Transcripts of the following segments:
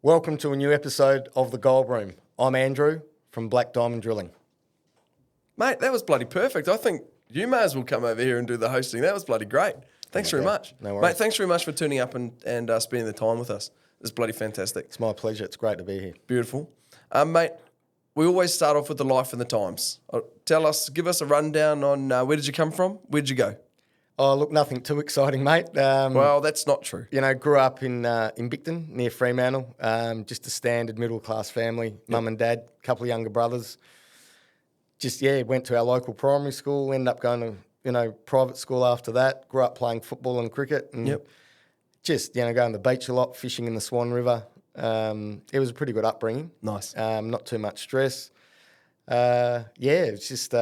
Welcome to a new episode of The Gold Room. I'm Andrew from Black Diamond Drilling. Mate, that was bloody perfect. I think you may as well come over here and do the hosting. That was bloody great. Thanks very much. No worries. Mate, thanks very much for turning up and spending the time with us. It's bloody fantastic. It's my pleasure. It's great to be here. Beautiful. Mate, we always start off with the life and the times. Give us a rundown on where did you come from? Where did you go? Oh, look, nothing too exciting, mate. Well, that's not true. Grew up in Bicton, near Fremantle. Just a standard middle-class family. Mum and dad, couple of younger brothers. Went to our local primary school, ended up going to, private school after that. Grew up playing football and cricket and going to the beach a lot, fishing in the Swan River. It was a pretty good upbringing. Nice. Not too much stress. It's just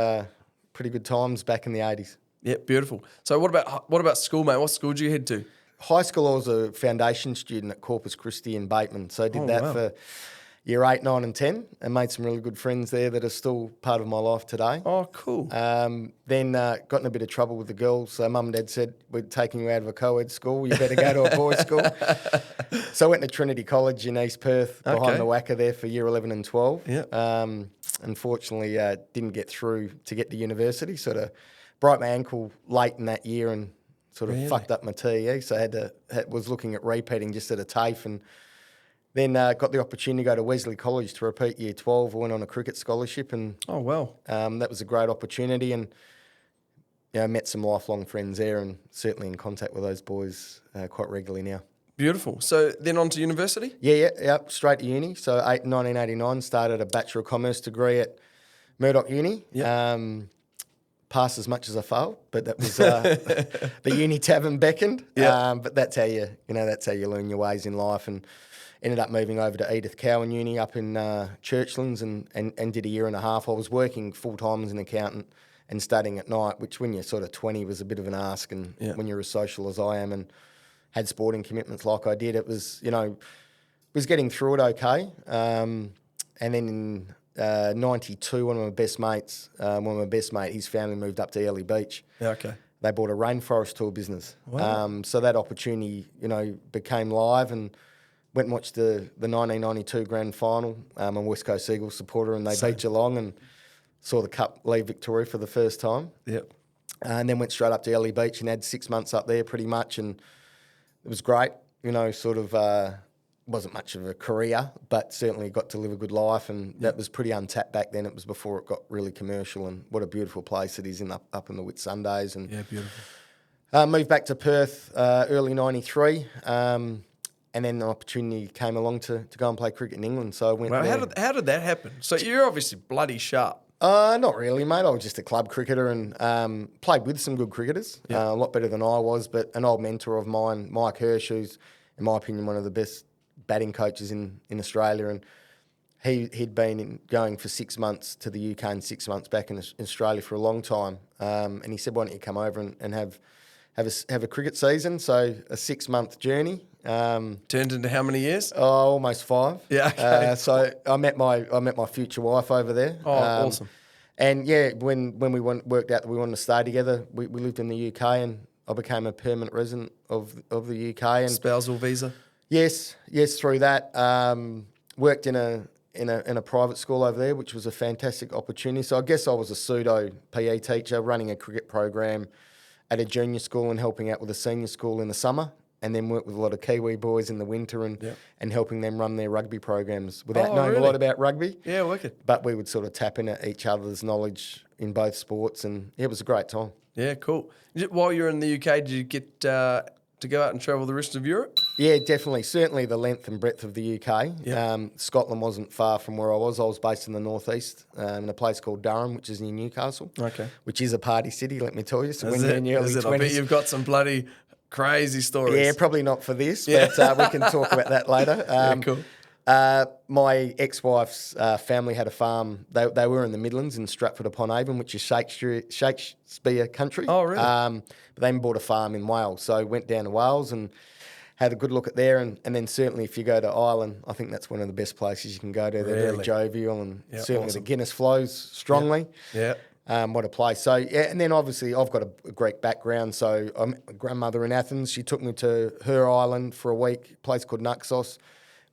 pretty good times back in the 80s. Yeah, beautiful. So what about school, mate? What school did you head to? High school, I was a foundation student at Corpus Christi in Bateman. So I did for year 8, 9 and 10 and made some really good friends there that are still part of my life today. Oh, cool. Then got in a bit of trouble with the girls. So mum and dad said, we're taking you out of a co-ed school. You better go to a boys' school. So I went to Trinity College in East Perth behind the Wacker there for year 11 and 12. Yeah. Unfortunately, didn't get through to get to university. Sort of broke my ankle late in that year and sort of fucked up my TE. So was looking at repeating just at a TAFE and then got the opportunity to go to Wesley College to repeat year 12. I went on a cricket scholarship and that was a great opportunity and met some lifelong friends there and certainly in contact with those boys quite regularly now. Beautiful. So then on to university? Yeah, straight to uni. So 1989 started a Bachelor of Commerce degree at Murdoch Uni. Yep. Passed as much as I failed, but that was the uni tavern beckoned. But that's how you learn your ways in life. And ended up moving over to Edith Cowan Uni up in Churchlands and did a year and a half. I was working full time as an accountant and studying at night, which when you're sort of 20 was a bit of an ask. And when you're as social as I am and had sporting commitments like I did, it was was getting through it okay. And then in 92, one of my best mates, his family moved up to Early Beach. Yeah, okay. They bought a rainforest tour business. Wow. So that opportunity, became live and went and watched the 1992 grand final. I'm a West Coast Eagles supporter and they beat Geelong and saw the Cup leave Victoria for the first time. Yep. And then went straight up to Early Beach and had 6 months up there pretty much and it was great, wasn't much of a career, but certainly got to live a good life and that was pretty untapped back then. It was before it got really commercial and what a beautiful place it is up in the Whitsundays. And beautiful. Moved back to Perth early 93 and then the opportunity came along to go and play cricket in England. So I went there. How did that happen? So you're obviously bloody sharp. Not really, mate. I was just a club cricketer and played with some good cricketers, a lot better than I was, but an old mentor of mine, Mike Hirsch, who's, in my opinion, one of the best batting coaches in Australia, and he'd been going for 6 months to the UK and 6 months back in Australia for a long time, and he said, why don't you come over and have a cricket season? So a 6-month journey. Turned into how many years? Oh, almost 5. Yeah. Okay. So I met my future wife over there. Oh, awesome. And when we worked out that we wanted to stay together, we lived in the UK and I became a permanent resident of the UK. And spousal visa. Yes, through that. Worked in a private school over there, which was a fantastic opportunity. So I guess I was a pseudo PE teacher running a cricket program at a junior school and helping out with a senior school in the summer. And then worked with a lot of Kiwi boys in the winter and helping them run their rugby programs without knowing a lot about rugby. Yeah, wicked. But we would sort of tap into each other's knowledge in both sports and it was a great time. Yeah, cool. While you were in the UK, did you get to go out and travel the rest of Europe? Yeah, definitely. Certainly the length and breadth of the UK. Yep. Scotland wasn't far from where I was. I was based in the northeast in a place called Durham, which is near Newcastle. Okay. Which is a party city, let me tell you. So is when you're in your early 20s. I bet you've got some bloody crazy stories. Yeah, probably not for this, but we can talk about that later. Cool. My ex-wife's family had a farm. They were in the Midlands in Stratford-upon-Avon, which is Shakespeare country. Oh, really? But they bought a farm in Wales. So went down to Wales and had a good look at there. And then certainly if you go to Ireland, I think that's one of the best places you can go to. They're very jovial and certainly awesome. the Guinness flows strongly. Yeah. What a place. So, and then obviously I've got a Greek background. So I'm a grandmother in Athens. She took me to her island for a week, a place called Naxos.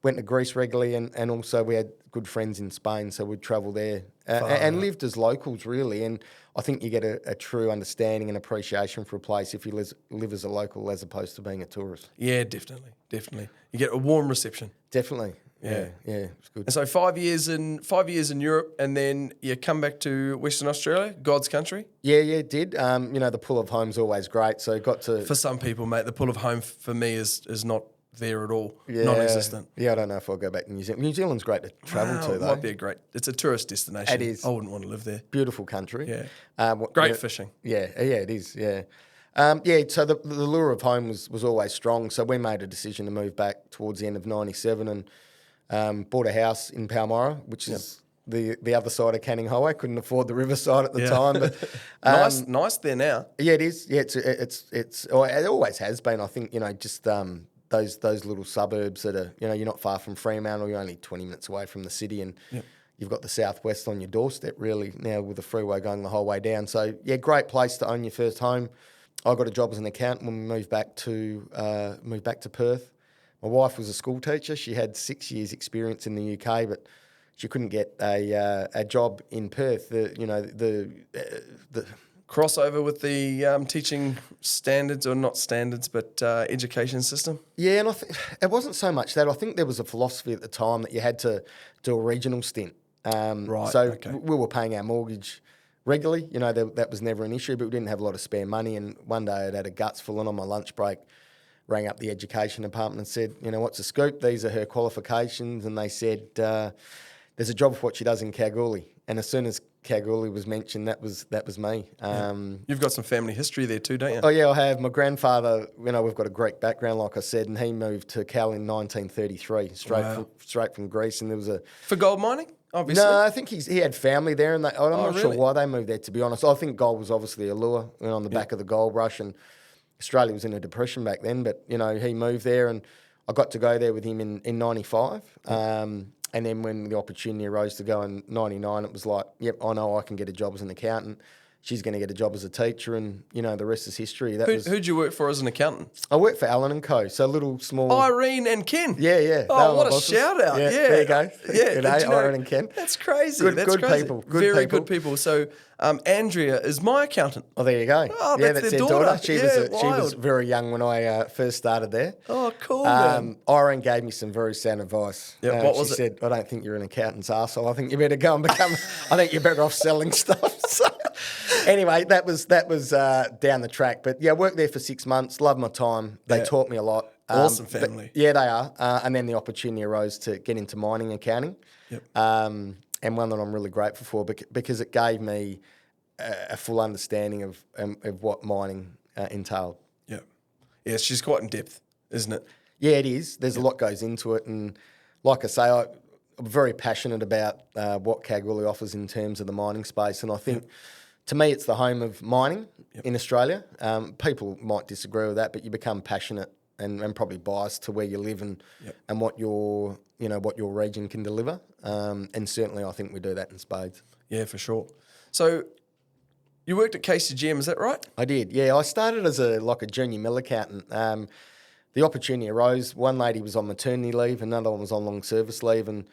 went to Greece regularly, and also we had good friends in Spain, so we'd travel there and lived as locals, really. And I think you get a true understanding and appreciation for a place if you live as a local as opposed to being a tourist. Yeah, definitely. You get a warm reception. Definitely. Yeah, it's good. And so 5 years in Europe, and then you come back to Western Australia, God's country. Yeah, it did. The pull of home's always great, so got to. For some people, mate, the pull of home for me is not there at all, non-existent. Yeah, I don't know if I'll go back to New Zealand. New Zealand's great to travel to, though. It might be it's a tourist destination. It is. I wouldn't want to live there. Beautiful country. Yeah. Great fishing. Yeah, it is. Yeah. So the lure of home was always strong. So we made a decision to move back towards the end of '97 and bought a house in Palmyra, which is the other side of Canning Highway. Couldn't afford the riverside at the time, but nice there now. Yeah, it is. Yeah, it always has been. I think just those little suburbs that are you're not far from Fremantle. You're only 20 minutes away from the city, and you've got the southwest on your doorstep. Really now with the freeway going the whole way down. So yeah, great place to own your first home. I got a job as an accountant when we moved back to Perth. My wife was a school teacher. She had 6 years' experience in the UK, but she couldn't get a job in Perth. The crossover with the teaching standards, or not standards, but education system. Yeah, and I think it wasn't so much that. I think there was a philosophy at the time that you had to do a regional stint. So we were paying our mortgage regularly. That was never an issue, but we didn't have a lot of spare money. And one day I'd had a guts full, and on my lunch break, rang up the education department and said, what's the scoop? These are her qualifications. And they said, there's a job for what she does in Kalgoorlie. And as soon as Kalgoorlie was mentioned, that was me. You've got some family history there too, don't you? Oh, yeah, I have. My grandfather, we've got a Greek background, like I said, and he moved to Cal in 1933, straight from Greece. And there was for gold mining, obviously? No, I think he had family there, and I'm not sure why they moved there, to be honest. I think gold was obviously a lure on the back of the gold rush, and Australia was in a depression back then, but, he moved there, and I got to go there with him in 95. And then when the opportunity arose to go in 99, it was like, yep, I know I can get a job as an accountant. She's going to get a job as a teacher, and, the rest is history. Who'd you work for as an accountant? I worked for Allen & Co., so a little small... Irene and Ken. Yeah. Oh, what a shout-out. Yeah. There you go. Yeah. Irene and Ken. That's crazy. Good crazy. People. Very good people. So Andrea is my accountant. Oh, there you go. Oh, that's their daughter. She was very young when I first started there. Oh, cool. Irene gave me some very sound advice. Yeah, what was it? She said, I don't think you're an accountant's arsehole. I think you better go and become... I think you're better off selling stuff. So, anyway, that was down the track. But yeah, I worked there for 6 months. Loved my time. They taught me a lot. Awesome family. Yeah, they are. And then the opportunity arose to get into mining accounting. Yep. And one that I'm really grateful for because it gave me a full understanding of what mining entailed. Yeah. Yeah, she's quite in depth, isn't it? Yeah, it is. There's a lot goes into it. And like I say, I'm very passionate about what Kalgoorlie offers in terms of the mining space. And I think, to me, it's the home of mining in Australia. People might disagree with that, but you become passionate and probably biased to where you live and what your region can deliver. And certainly I think we do that in spades. Yeah, for sure. So you worked at KCGM, is that right? I did, yeah. I started as a junior mill accountant. The opportunity arose. One lady was on maternity leave, another one was on long service leave. And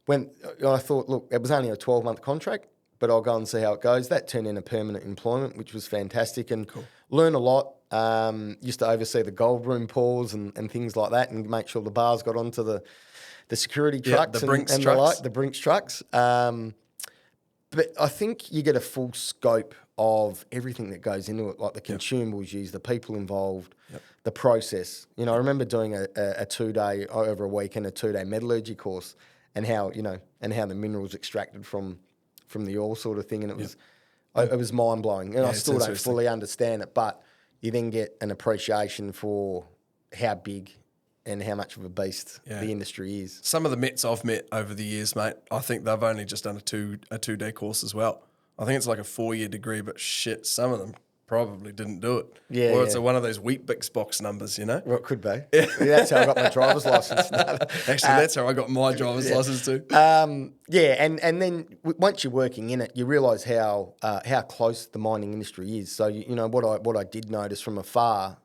when I thought, look, it was only a 12-month contract, but I'll go and see how it goes. That turned into permanent employment, which was fantastic, and learn a lot. Used to oversee the gold room pours and things like that, and make sure the bars got onto the security trucks the Brinks and trucks. the Brinks trucks. But I think you get a full scope of everything that goes into it, like the consumables used, the people involved, the process. I remember doing a 2-day over a weekend, a 2-day metallurgy course, and how the minerals extracted from the ore sort of thing, and it was mind blowing, and I still don't fully understand it, but you then get an appreciation for how big and how much of a beast the industry is. Some of the Mets I've met over the years, mate, I think they've only just done a 2-day course as well. I think it's like a 4-year degree, but shit, some of them probably didn't do it. Yeah, or it's one of those Weet-Bix box numbers, Well, it could be. Yeah, that's how I got my driver's license. Actually, that's how I got my driver's license too. And then once you're working in it, you realise how close the mining industry is. So what I did notice from afar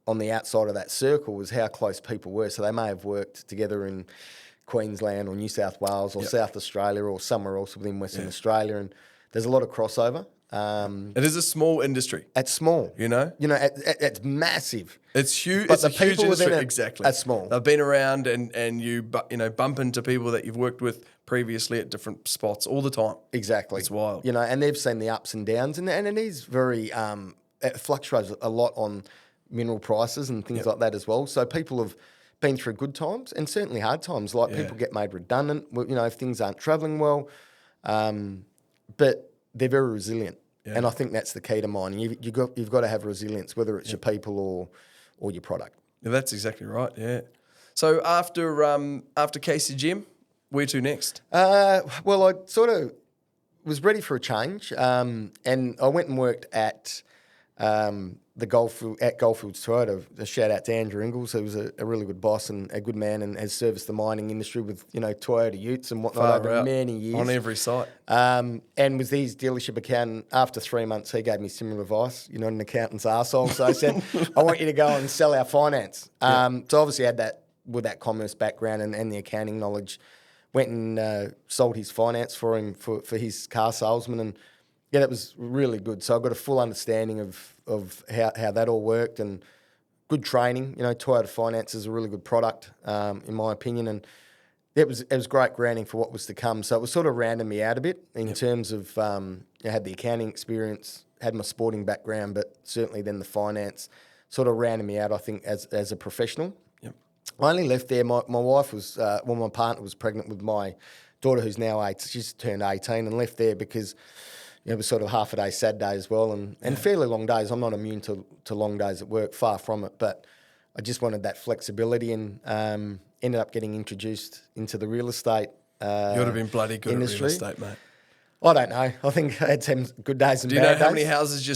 on the outside of that circle was how close people were. So they may have worked together in Queensland or New South Wales or South Australia or somewhere else within Western Australia, and there's a lot of crossover. It is a small industry. It's small, it's massive. It's huge. But it's a the huge people within industry. it Exactly. are small. They've been around, and you bump into people that you've worked with previously at different spots all the time. Exactly, It's wild. And they've seen the ups and downs, and it is very it fluctuates a lot on mineral prices and things like that as well. So people have been through good times and certainly hard times. Like people get made redundant, if things aren't travelling well, but they're very resilient. Yeah. And I think that's the key to mining. You've got to have resilience, whether it's your people or your product. Yeah, that's exactly right. Yeah. So after KCGM, where to next? Well, I sort of was ready for a change, and I went and worked at Goldfields Toyota. A shout out to Andrew Ingalls, who was a really good boss and a good man, and has serviced the mining industry with Toyota Utes and whatnot over many years on every site. And was his dealership accountant. After 3 months, he gave me similar advice. An accountant's arsehole. So I said, I want you to go and sell our finance. So obviously I had that with that commerce background and the accounting knowledge. Went and sold his finance for him for his car salesman, and that was really good. So I got a full understanding of how that all worked, and good training. Toyota Finance is a really good product, in my opinion, and it was great grounding for what was to come. So it was sort of rounding me out a bit in terms of I had the accounting experience, had my sporting background, but certainly then the finance sort of rounded me out, I think, as a professional. I only left there. My wife was, my partner was pregnant with my daughter, who's now 8. She's turned 18, and left there because it was sort of half a day, sad day as well, and fairly long days. I'm not immune to long days at work, far from it, but I just wanted that flexibility, and ended up getting introduced into the real estate You would have been bloody good industry. at real estate, mate. I don't know. I think I had some good days and bad days. Do you know how many houses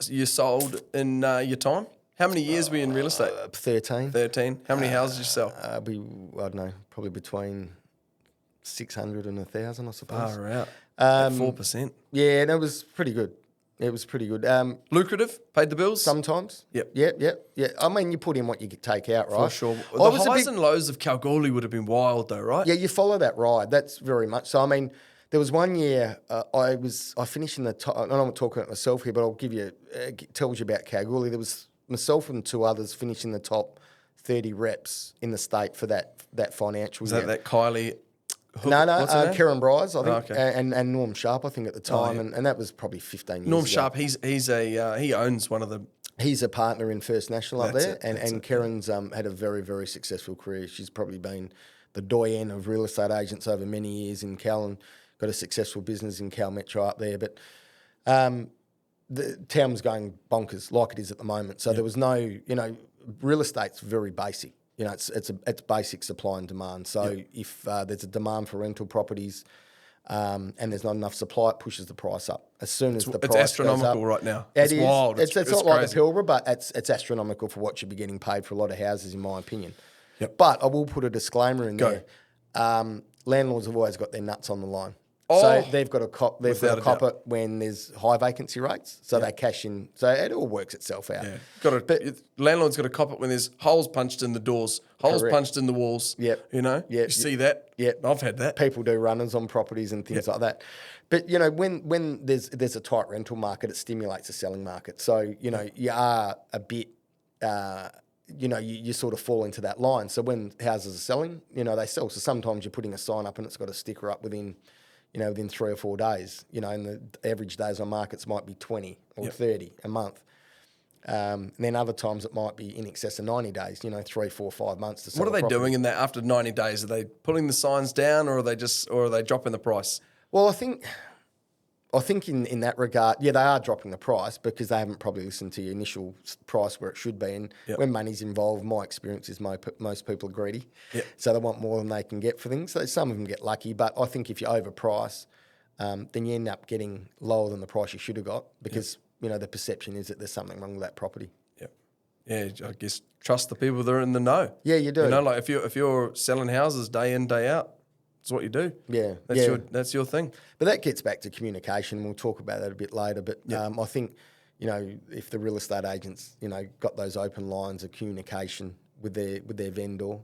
you sold in your time? How many years were you in real estate? 13. 13. How many houses did you sell? I don't know, probably between 600 and 1,000, I suppose. Far out. 4%. Yeah, and it was pretty good. It was pretty good. Lucrative? Paid the bills? Sometimes. Yep. Yeah. I mean, you put in what you take out, right? For sure. The highs and lows of Kalgoorlie would have been wild though, right? Yeah, you follow that ride. That's very much. So, I mean, there was one year I finished in the top. I don't want to talk about myself here, but I'll give you, tells you about Kalgoorlie. There was myself and 2 others finishing the top 30 reps in the state for that financial year. Is that Kylie? Hook? No, Karen Bryce, I think, Oh, okay. and Norm Sharp, I think, at the time, and that was probably 15 years Norm ago. Sharp, he owns one of the... He's a partner in First National up there, That's and it. Karen's had a very, very successful career. She's probably been the doyen of real estate agents over many years in Cal, and got a successful business in Cal Metro up there. But the town was going bonkers like it is at the moment. So there was no, real estate's very basic. It's basic supply and demand. So if there's a demand for rental properties and there's not enough supply, it pushes the price up. As soon as the price goes up. It's astronomical right now. It's wild. It's not crazy. like the Pilbara, but it's astronomical for what you'd be getting paid for a lot of houses, in my opinion. Yep. But I will put a disclaimer in there. Landlords have always got their nuts on the line. So they've got to cop it when there's high vacancy rates. So they cash in. So it all works itself out. Yeah. Landlord's got to cop it when there's holes punched in the doors, holes punched in the walls. Yep. You see that? Yep. I've had that. People do runners on properties and things like that. But, when there's a tight rental market, it stimulates the selling market. So, you are a bit, you sort of fall into that line. So when houses are selling, they sell. So sometimes you're putting a sign up and it's got a sticker up within 3 or 4 days, and the average days on markets might be 20 or 30 a month. And then other times it might be in excess of 90 days, 3, 4, 5 months to sell. What are they doing in that after 90 days? Are they pulling the signs down, or are they dropping the price? Well, I think in that regard, they are dropping the price because they haven't probably listened to your initial price where it should be. And when money's involved, my experience is most people are greedy. So they want more than they can get for things. So some of them get lucky, but I think if you overprice, then you end up getting lower than the price you should have got because, the perception is that there's something wrong with that property. Yeah, I guess trust the people that are in the know. Yeah, you do. Like if you're selling houses day in, day out, it's what you do. Yeah. That's your thing. But that gets back to communication. We'll talk about that a bit later. But I think, you know, if the real estate agents, you know, got those open lines of communication with their vendor,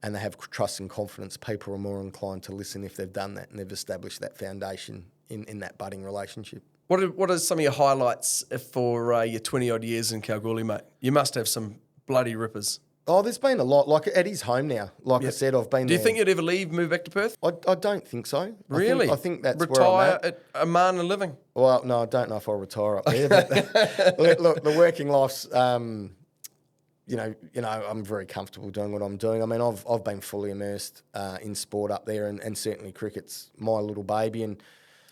and they have trust and confidence, people are more inclined to listen if they've done that and they've established that foundation in that budding relationship. What are some of your highlights for your 20-odd years in Kalgoorlie, mate? You must have some bloody rippers. Oh, there's been a lot. Like, Eddie's home now. Like I said, I've been Do you there. think you'd ever leave, move back to Perth? I don't think so. Really? I think that's retire where I'm at. at Amman and living? Well, no, I don't know if I'll retire up there. But look, the working life's, you know, I'm very comfortable doing what I'm doing. I mean, I've been fully immersed in sport up there, and certainly cricket's my little baby. And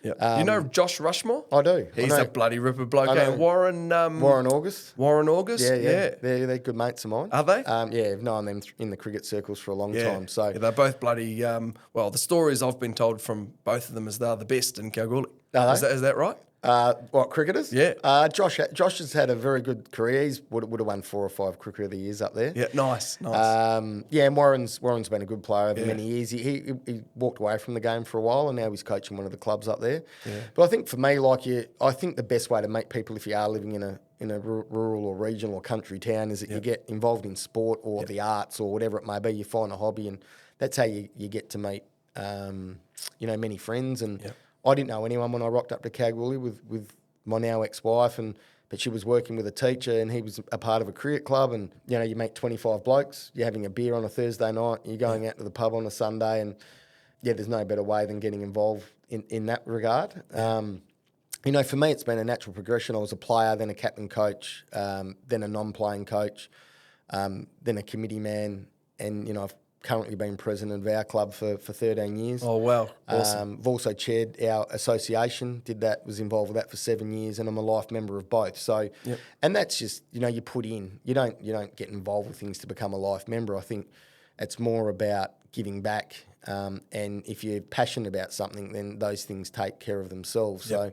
you know Josh Rushmore? I do. He's a bloody ripper bloke. Warren August. Warren August. Yeah. They're good mates of mine. Are they? Yeah, I've known them in the cricket circles for a long time. So they're both bloody. Well, the stories I've been told from both of them is they're the best in Kalgoorlie. Are is they? that right? What, cricketers? Yeah. Josh has had a very good career. He would have won 4 or 5 Cricket of the Years up there. Yeah, nice. Yeah, and Warren's been a good player over many years. He walked away from the game for a while, and now he's coaching one of the clubs up there. Yeah. But I think for me, I think the best way to meet people if you are living in a rural or regional or country town is that you get involved in sport or the arts or whatever it may be. You find a hobby, and that's how you get to meet, many friends. And I didn't know anyone when I rocked up to Kalgoorlie with my now ex-wife, but she was working with a teacher and he was a part of a cricket club, and, you know, you meet 25 blokes, you're having a beer on a Thursday night, you're going out to the pub on a Sunday, and, there's no better way than getting involved in that regard. You know, for me, it's been a natural progression. I was a player, then a captain coach, then a non-playing coach, then a committee man, and, you know, I've currently been president of our club for 13 years. Oh, wow. Awesome. I've also chaired our association, was involved with that for 7 years, and I'm a life member of both. So, and that's just, you know, you put in. You don't get involved with things to become a life member. I think it's more about giving back, and if you're passionate about something, then those things take care of themselves. So,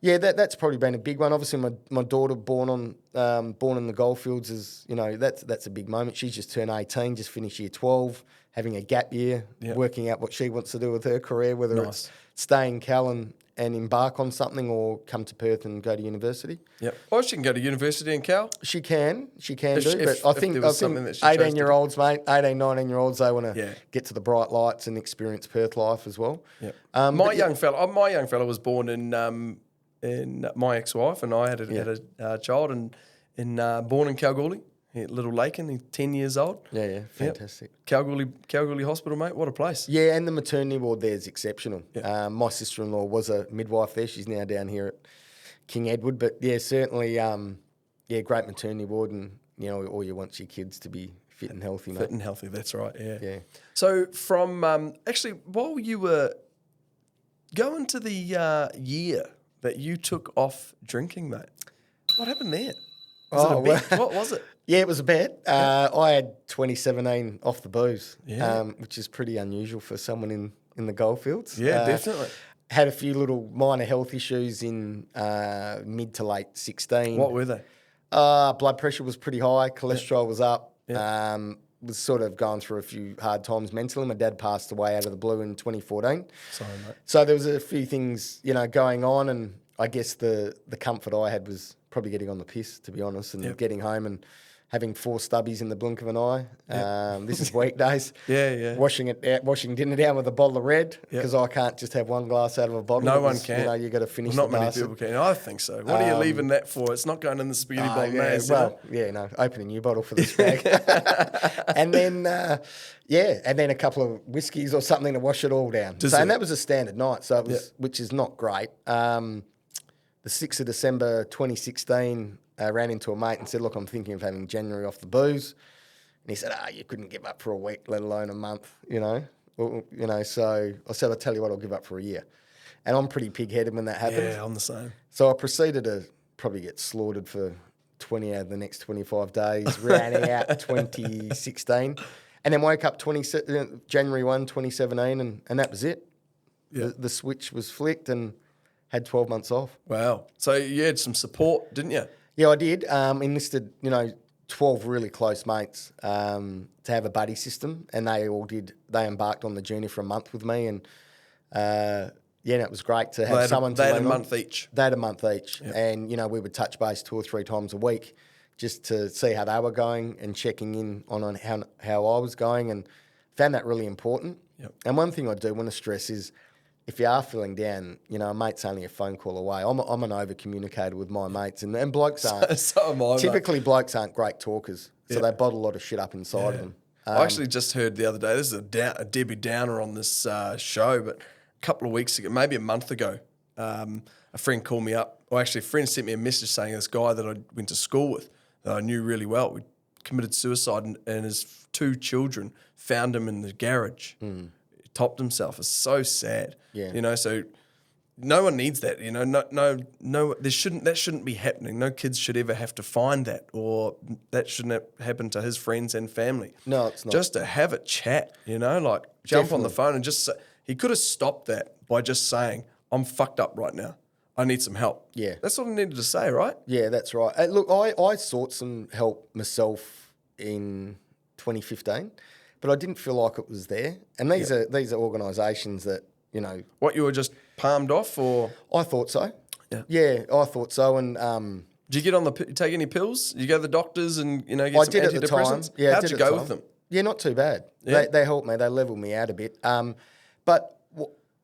yeah, that's probably been a big one. Obviously, my daughter born in the goldfields is, you know, that's a big moment. She's just turned 18, just finished year 12, having a gap year, working out what she wants to do with her career, whether it's stay in Cal and embark on something or come to Perth and go to university. Yep. Or she can go to university in Cal. She can do. But I think 18-year-olds, mate, 18, 19-year-olds, they want to get to the bright lights and experience Perth life as well. Yep. My young fella was born in my ex-wife, and I had a child born in Kalgoorlie, Little Laken. He's 10 years old. Yeah, fantastic. Yep. Kalgoorlie Hospital, mate. What a place. Yeah, and the maternity ward there is exceptional. Yep. My sister-in-law was a midwife there. She's now down here at King Edward. But yeah, certainly, great maternity ward, and, you know, all you want your kids to be fit and healthy, mate. Fit and healthy, that's right. Yeah. So from actually, while you were going to the year that you took off drinking, mate, what happened there? Was it a bet? What was it? Yeah, it was a bet. I had 2017 off the booze, which is pretty unusual for someone in the goldfields. Yeah, definitely. Had a few little minor health issues in mid to late 16. What were they? Blood pressure was pretty high. Cholesterol was up. Was sort of going through a few hard times mentally. My dad passed away out of the blue in 2014. Sorry, mate. So there was a few things, you know, going on, and I guess the comfort I had was probably getting on the piss, to be honest, and getting home and having 4 stubbies in the blink of an eye. This is weekdays. Washing dinner down with a bottle of red, because I can't just have one glass out of a bottle. No one can. You know, you got to finish. Not many people can. I think so. What are you leaving that for? It's not going in the spaghetti bolognese. Open a new bottle for the spag. And then, and then a couple of whiskies or something to wash it all down. And that was a standard night, so it was, which is not great. The 6th of December 2016, I ran into a mate and said, look, I'm thinking of having January off the booze. And he said, you couldn't give up for a week, let alone a month, you know. So I said, I'll tell you what, I'll give up for a year. And I'm pretty pig-headed when that happens. Yeah, I'm the same. So I proceeded to probably get slaughtered for 20 out of the next 25 days, ran out 2016, and then woke up January 1, 2017, and that was it. Yeah. The switch was flicked and had 12 months off. Wow. So you had some support, didn't you? Yeah, I did. Enlisted, 12 really close mates to have a buddy system, and they embarked on the journey for a month with me, and Yeah, and it was great to have someone to They had a lean on. month each. They had a month each. And, we would touch base 2 or 3 times a week just to see how they were going and checking in on how I was going, and found that really important. Yep. And one thing I do want to stress is if you are feeling down, a mate's only a phone call away. I'm an over-communicator with my mates, and blokes aren't. So am I, typically, blokes aren't great talkers, so they bottle a lot of shit up inside of them. I actually just heard the other day, this is a Debbie Downer on this show, but a couple of weeks ago, maybe a month ago, a friend called me up, or actually a friend sent me a message saying this guy that I went to school with, that I knew really well, committed suicide, and his 2 children found him in the garage. He topped himself. It's so sad. Yeah. So no one needs that. No. That shouldn't be happening. No kids should ever have to find that, or that shouldn't happen to his friends and family. No, it's not. Just to have a chat. Like jump on the phone and just say, he could have stopped that by just saying, "I'm fucked up right now. I need some help." Yeah. That's what I needed to say, right? Yeah, that's right. Look, I sought some help myself in 2015, but I didn't feel like it was there. And these are organisations that, What, you were just palmed off, or? I thought so. Yeah. Yeah, I thought so. And Did you get on take any pills? You go to the doctors and get I some did at the time. antidepressants? Yeah, How'd you go with them? Yeah, not too bad. Yeah. They helped me. They leveled me out a bit. But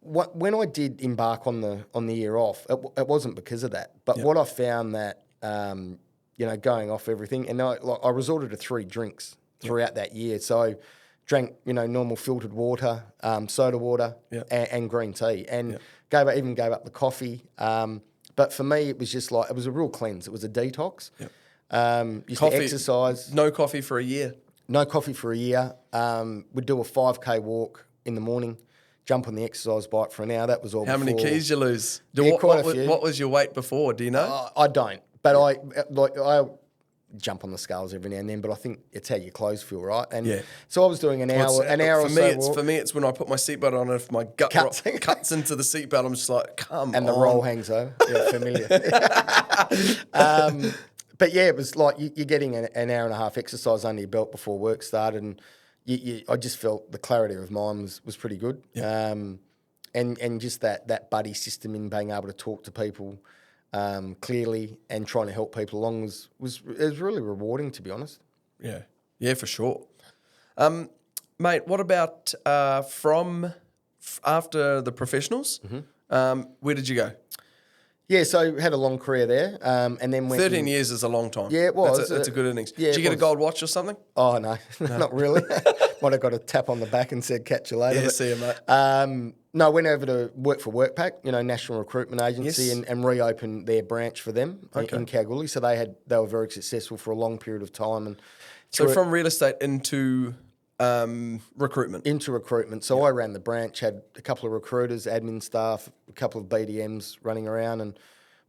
when I did embark on the year off, it wasn't because of that. But what I found that going off everything, and I resorted to 3 drinks throughout that year. So I drank normal filtered water, soda water, and green tea, and gave up the coffee. But for me, it was just it was a real cleanse. It was a detox. Used to exercise. No coffee for a year. No coffee for a year. Would do a 5K walk in the morning, jump on the exercise bike for an hour. That was all. How many keys you lose? Quite a few. What was your weight before? Do you know? I don't, but I jump on the scales every now and then. But I think it's how your clothes feel, right? And so I was doing an hour or so. For me, it's when I put my seatbelt on, and if my gut cuts into the seatbelt, I'm just like, come on. And the roll hangs over. Yeah, familiar. But yeah, it was like you're getting an hour and a half exercise under your belt before work started, and I just felt the clarity of mind was pretty good. Yeah. And just that buddy system in being able to talk to people clearly and trying to help people along was really rewarding, to be honest. Yeah, for sure. Mate, what about from after the professionals? Mm-hmm. Where did you go? Yeah, so had a long career there, and then went 13 years is a long time. Yeah, it was. That's a good innings. Yeah, did you get a gold watch or something? Oh, no, not really. Might have got a tap on the back and said, catch you later. Yeah, see you, mate. No, went over to work for WorkPack, National Recruitment Agency, and reopened their branch for them in Kalgoorlie. So they were very successful for a long period of time. And so from real estate into recruitment? Into recruitment. So I ran the branch, had a couple of recruiters, admin staff, a couple of BDMs running around, and it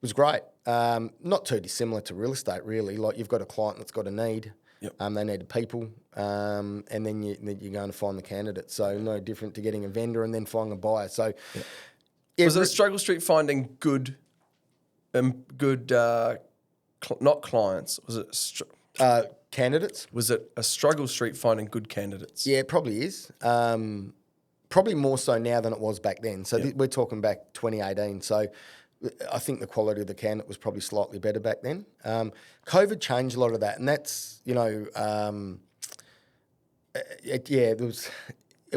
was great. Not too dissimilar to real estate, really. Like, you've got a client that's got a need. Yep. They need people, and then you're going to find the candidate. So no different to getting a vendor and then finding a buyer. So was it a struggle street finding good, not clients? Was it candidates? Was it a struggle street finding good candidates? Yeah, it probably is. Probably more so now than it was back then. So we're talking back 2018. So I think the quality of the candidate was probably slightly better back then. COVID changed a lot of that, and that's it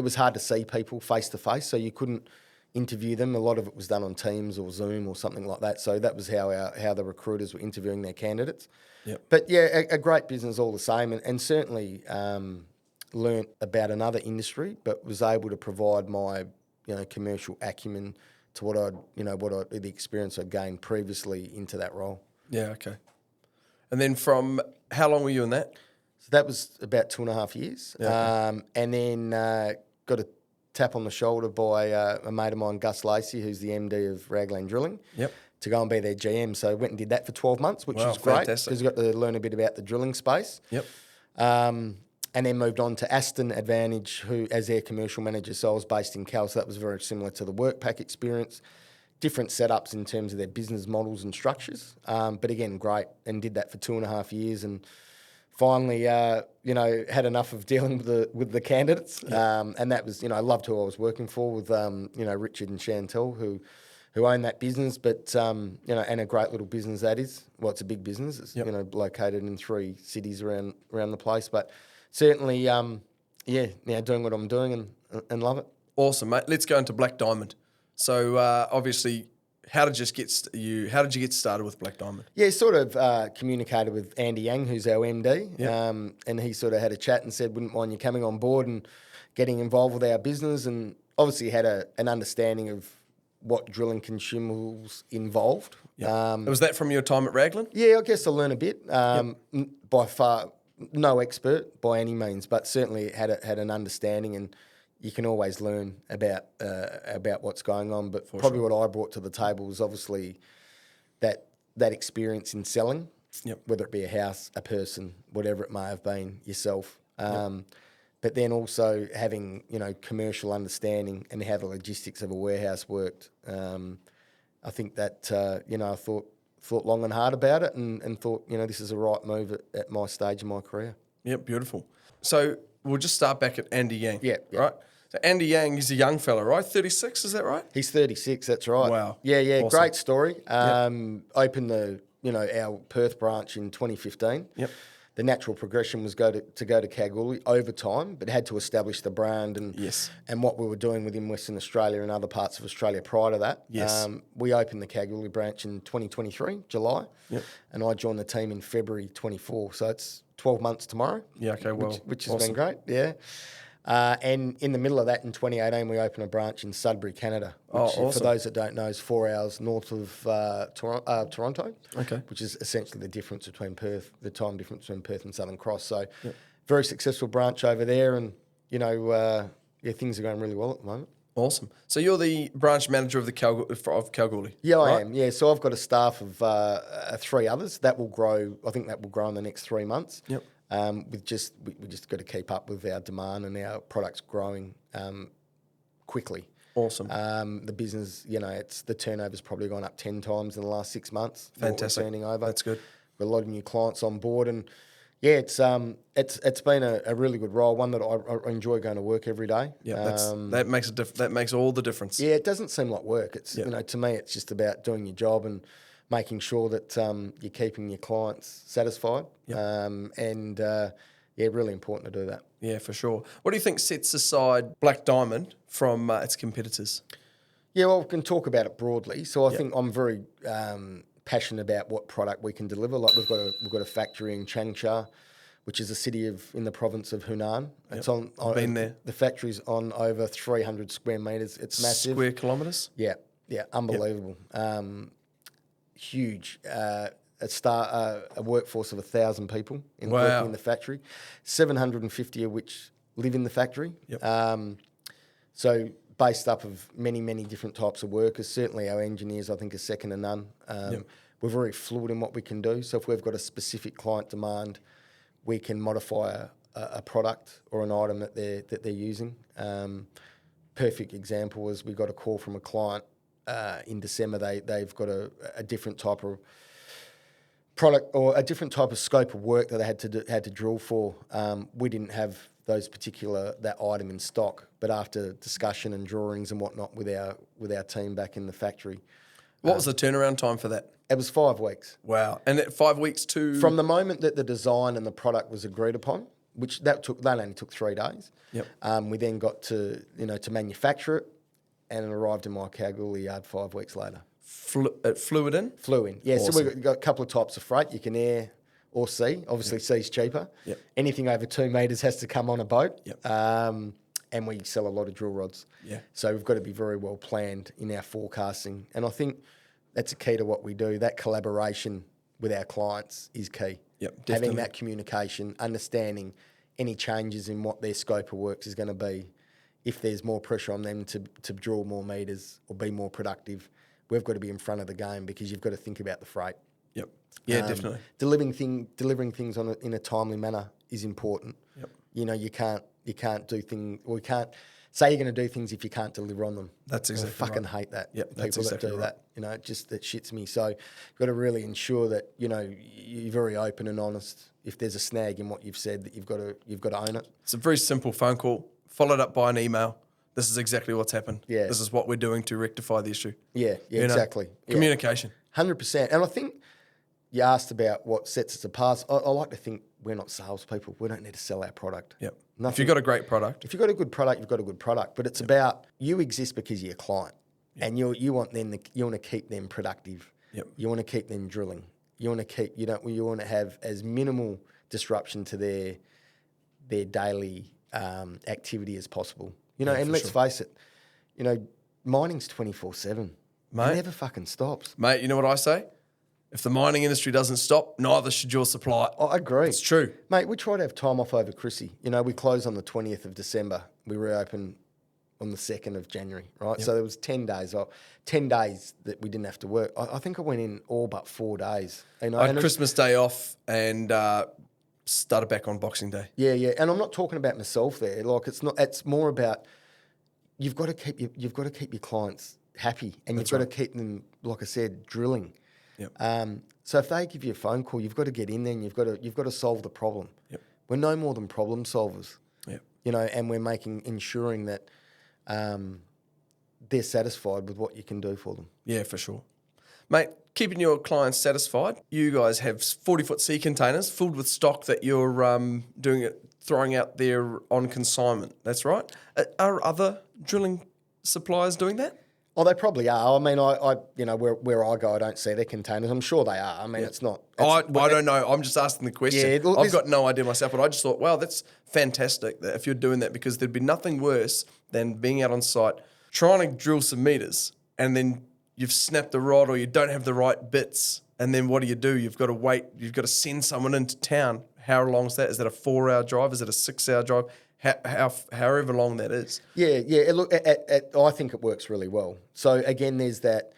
was hard to see people face to face, so you couldn't interview them. A lot of it was done on Teams or Zoom or something like that. So that was how the recruiters were interviewing their candidates. Yep. But yeah, a great business all the same, and certainly learnt about another industry, but was able to provide my commercial acumen to the experience I'd gained previously into that role. Yeah, okay. And then from how long were you in that? So that was about 2.5 years. Yeah, okay. And then got a tap on the shoulder by a mate of mine, Gus Lacey, who's the MD of Raglan Drilling, to go and be their GM. So I went and did that for 12 months, which was great because you got to learn a bit about the drilling space. Yep. And then moved on to Aston Advantage, who as their commercial manager. So I was based in Cal, so that was very similar to the WorkPack experience. Different setups in terms of their business models and structures, but again, great. And did that for 2.5 years, and finally, had enough of dealing with the candidates. And that was, I loved who I was working for with, Richard and Chantel, who own that business, but, and a great little business that is. Well, it's a big business. It's, located in 3 cities around the place. But certainly, now doing what I'm doing and love it. Awesome, mate. Let's go into Black Diamond. So, obviously, how did you get started with Black Diamond? Yeah, sort of communicated with Andy Yang, who's our MD, and he sort of had a chat and said, wouldn't mind you coming on board and getting involved with our business, and obviously had an understanding of what drilling consumables involved. Was that from your time at Raglan? Yeah, I guess I learned a bit. By far, no expert by any means, but certainly had an understanding, and you can always learn about what's going on. But probably what I brought to the table was obviously that experience in selling, whether it be a house, a person, whatever it may have been, yourself. But then also having, commercial understanding and how the logistics of a warehouse worked. I think that, I thought long and hard about it and thought, this is the right move at my stage in my career. Yep, beautiful. So we'll just start back at Andy Yang. Yeah. Right? So Andy Yang is a young fella, right? 36, is that right? He's 36, that's right. Wow. Yeah, Awesome. Great story. Opened our Perth branch in 2015. Yep. The natural progression was to go to Kalgoorlie over time, but had to establish the brand and what we were doing within Western Australia and other parts of Australia prior to that. Yes. We opened the Kalgoorlie branch in 2023, July, and I joined the team in February 24. So it's 12 months tomorrow. Yeah, okay, well, which has been great, yeah. And in the middle of that, in 2018, we opened a branch in Sudbury, Canada, which, awesome. for those that don't know, is 4 hours north of Toronto, okay, which is essentially the time difference between Perth and Southern Cross. So very successful branch over there, and, things are going really well at the moment. Awesome. So you're the branch manager of Kalgoorlie? Yeah, right? I am, yeah. So I've got a staff of 3 others. That will grow. I think that will grow in the next 3 months. Yep. We just got to keep up with our demand and our products growing quickly. Awesome. The business, the turnover's probably gone up 10 times in the last 6 months. Fantastic. Turning over. That's good. Got a lot of new clients on board, and it's been a really good role, one that I enjoy going to work every day. Yeah, that makes all the difference. Yeah, it doesn't seem like work. It's to me, it's just about doing your job and making sure that you're keeping your clients satisfied. Really important to do that. Yeah, for sure. What do you think sets aside Black Diamond from its competitors? Yeah, well, we can talk about it broadly. So I think I'm very passionate about what product we can deliver. Like we've got a factory in Changsha, which is a city in the province of Hunan. It's I've been there. The factory's on over 300 square metres. It's massive. Square kilometres? Yeah, unbelievable. Huge. A workforce of 1,000 people working in the factory, 750 of which live in the factory. Yep. So based up of many, many different types of workers. Certainly our engineers, I think, are second to none. We're very fluid in what we can do. So if we've got a specific client demand, we can modify a product or an item that they're using. Perfect example was we got a call from a client in December. They've got a different type of product or a different type of scope of work that they had to drill for. We didn't have that item in stock, but after discussion and drawings and whatnot with our team back in the factory. What was the turnaround time for that? It was 5 weeks. Wow. And 5 weeks to... From the moment that the design and the product was agreed upon, which that only took 3 days. Yep. We then got to manufacture it, and it arrived in my Kalgoorlie yard 5 weeks later. Flew in? Flew in. Yeah, awesome. So we've got a couple of types of freight. You can air or sea. Obviously, sea's cheaper. Yep. Anything over 2 metres has to come on a boat. Yep. And we sell a lot of drill rods. Yeah. So we've got to be very well planned in our forecasting. And I think that's a key to what we do. That collaboration with our clients is key. Yep, definitely. Having that communication, understanding any changes in what their scope of works is going to be. If there's more pressure on them to drill more metres or be more productive, we've got to be in front of the game because you've got to think about the freight. Yep. Yeah, definitely. Delivering things in a timely manner is important. Yep. You can't You can't do things, or you can't say you're going to do things if you can't deliver on them. That's exactly I fucking hate that. Yep, people that's exactly that do right. that. It shits me. So you've got to really ensure that, you're very open and honest. If there's a snag in what you've said, that you've got to own it. It's a very simple phone call, followed up by an email. This is exactly what's happened. Yeah. This is what we're doing to rectify the issue. Yeah, exactly. Yeah. Communication. 100%. And I think you asked about what sets us apart. I like to think we're not salespeople. We don't need to sell our product. Yep. Nothing. If you've got a great product. If you've got a good product, you've got a good product. But it's about you exist because you're a client, and you want to keep them productive. Yep. You want to keep them drilling. You want to have as minimal disruption to their daily activity as possible. And let's face it, mining's 24/7. It Mate. never fucking stops. Mate, you know what I say? If the mining industry doesn't stop, neither should your supply. I agree. It's true. Mate, we try to have time off over Chrissy. We close on the 20th of December. We reopen on the 2nd of January, right? Yep. So there was 10 days that we didn't have to work. I think I went in all but 4 days. I had Christmas Day off and started back on Boxing Day. Yeah. And I'm not talking about myself there. Like it's more about you've got to keep your clients happy, and you've got to keep them, like I said, drilling. Yep. So if they give you a phone call, you've got to get in there and you've got to solve the problem. Yep. We're no more than problem solvers. Yep. And we're ensuring that they're satisfied with what you can do for them. Yeah, for sure. Mate, keeping your clients satisfied, you guys have 40-foot sea containers filled with stock that you're throwing out there on consignment. That's right. Are other drilling suppliers doing that? Oh, they probably are. I mean, where I go, I don't see their containers. I'm sure they are. I mean, it's not. I don't know. I'm just asking the question. Yeah, look, I've got no idea myself, but I just thought, wow, that's fantastic that if you're doing that, because there'd be nothing worse than being out on site, trying to drill some meters, and then you've snapped the rod or you don't have the right bits, and then what do? You've got to wait. You've got to send someone into town. How long is that? Is that a 4-hour drive? Is it a 6-hour drive? However long that is. Yeah. Look, I think it works really well. So again, there's that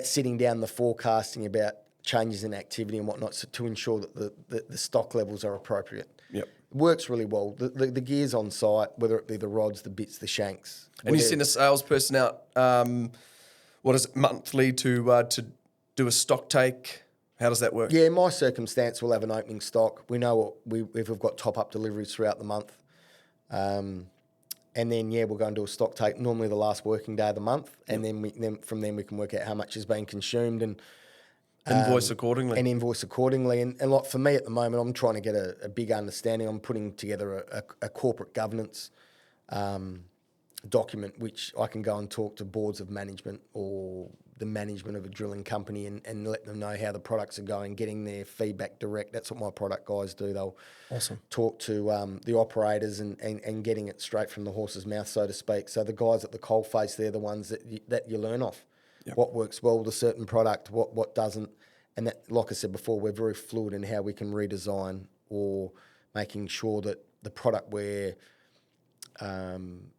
sitting down, the forecasting about changes in activity and whatnot, to ensure that the stock levels are appropriate. Yep. It works really well. The gear's on site, whether it be the rods, the bits, the shanks. And you send a salesperson out, what is it, monthly to do a stock take? How does that work? Yeah, in my circumstance, we'll have an opening stock. We know if we've got top-up deliveries throughout the month. And then, we'll go and do a stock take, normally the last working day of the month. And then from then we can work out how much is being consumed and invoice accordingly. And like for me at the moment, I'm trying to get a big understanding. I'm putting together a corporate governance document, which I can go and talk to boards of management or the management of a drilling company and let them know how the products are going, getting their feedback direct. That's what my product guys do. They'll talk to the operators and getting it straight from the horse's mouth, so to speak. So the guys at the coalface, they're the ones that you learn off. Yep. What works well with a certain product, what doesn't. And that, like I said before, we're very fluid in how we can redesign or making sure that the product we're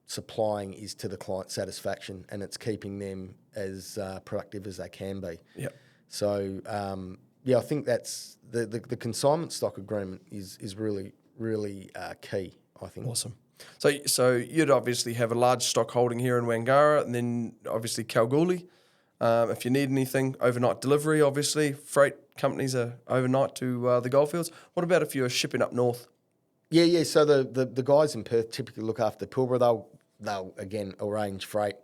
supplying is to the client's satisfaction and it's keeping them as productive as they can be. Yep. So, I think that's the consignment stock agreement is really, really key, I think. Awesome. So you'd obviously have a large stock holding here in Wangara and then obviously Kalgoorlie. If you need anything, overnight delivery, obviously. Freight companies are overnight to the goldfields. What about if you're shipping up north? Yeah. So the guys in Perth typically look after the Pilbara. They'll again arrange freight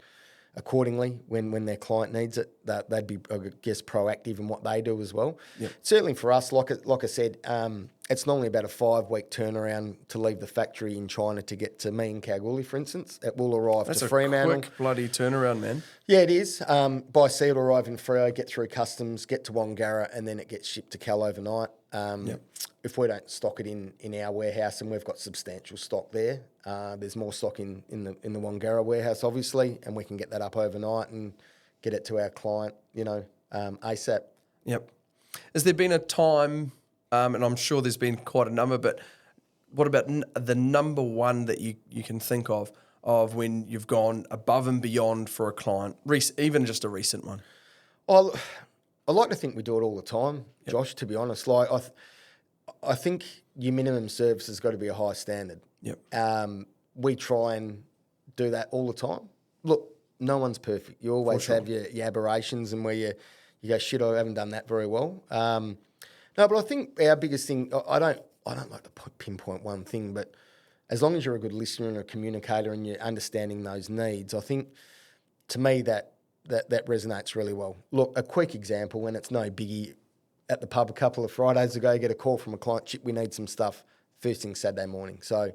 accordingly when their client needs it. They'd be, I guess, proactive in what they do as well. Yep. Certainly for us, like I said, it's normally about a 5-week turnaround to leave the factory in China to get to me in Kalgoorlie, for instance. It will arrive to Fremantle. That's a quick bloody turnaround, man. Yeah, it is. By sea, it'll arrive in Freo, get through customs, get to Wangara, and then it gets shipped to Cal overnight. If we don't stock it in our warehouse, and we've got substantial stock there, there's more stock in the Wangara warehouse, obviously, and we can get that up overnight and get it to our client, ASAP. Yep. Has there been a time, and I'm sure there's been quite a number, but what about the number one that you can think of when you've gone above and beyond for a client, even just a recent one? I like to think we do it all the time, Josh, to be honest. I think your minimum service has got to be a high standard. Yep. we try and do that all the time. Look, no one's perfect. You always have your aberrations and where you go, shit, I haven't done that very well. No, but I think our biggest thing, I don't like to pinpoint one thing, but as long as you're a good listener and a communicator and you're understanding those needs, I think to me that resonates really well. Look, a quick example, and it's no biggie, at the pub a couple of Fridays ago, get a call from a client, chip, we need some stuff first thing Saturday morning. So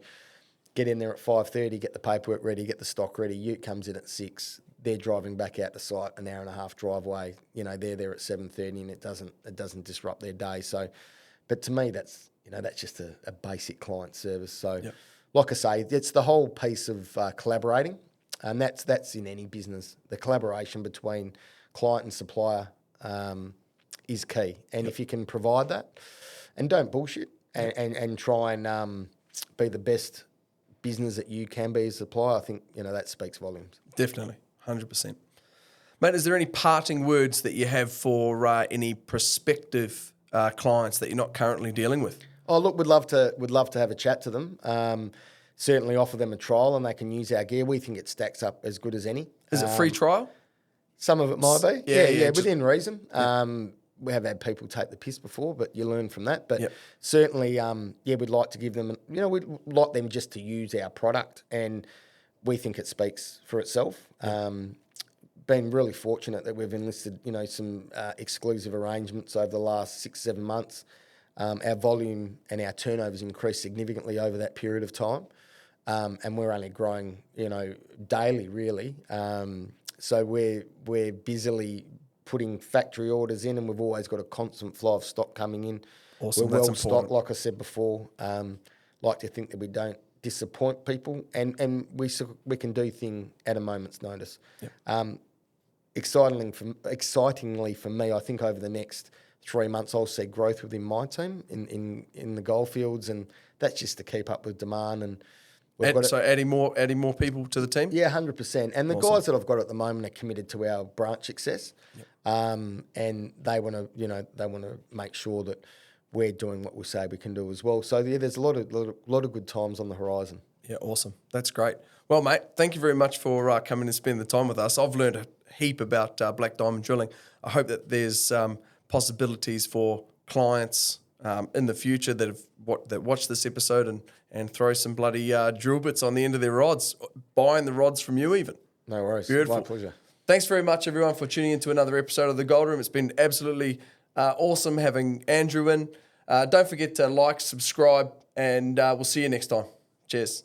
get in there at 5:30, get the paperwork ready, get the stock ready. Ute comes in at 6. They're driving back out to site, an hour and a half drive away. They're there at 7:30, and it doesn't disrupt their day. So, but to me, that's just a basic client service. So, like I say, it's the whole piece of collaborating, and that's in any business. The collaboration between client and supplier is key, and if you can provide that, and don't bullshit, and try and be the best business that you can be as a supplier, I think that speaks volumes. Definitely, 100%. Mate, is there any parting words that you have for any prospective clients that you're not currently dealing with? Oh, look, we'd love to have a chat to them. Certainly offer them a trial, and they can use our gear. We think it stacks up as good as any. Is it free trial? Some of it might be. Yeah, within reason. Yeah. We have had people take the piss before, but you learn from that. But certainly, we'd like to give them, we'd like them just to use our product, and we think it speaks for itself. Been really fortunate that we've enlisted, some exclusive arrangements over the last 6-7 months. Our volume and our turnovers increased significantly over that period of time, and we're only growing, daily, really. So we're busily putting factory orders in, and we've always got a constant flow of stock coming in. Awesome. We're That's well stocked, like I said before. Like to think that we don't disappoint people, and we can do things at a moment's notice. Yep. Excitingly for me, I think over the next 3 months I'll see growth within my team in the goldfields, and that's just to keep up with demand. And adding more people to the team? Yeah, 100%. And the guys that I've got at the moment are committed to our branch success, and they want to make sure that we're doing what we say we can do as well. So there's a lot of good times on the horizon. Yeah, awesome. That's great. Well, mate, thank you very much for coming and spending the time with us. I've learned a heap about black diamond drilling. I hope that there's possibilities for clients in the future that watch this episode and throw some bloody drill bits on the end of their rods, buying the rods from you even. No worries. Beautiful. My pleasure. Thanks very much, everyone, for tuning into another episode of The Gold Room. It's been absolutely awesome having Andrew in. Don't forget to like, subscribe, and we'll see you next time. Cheers.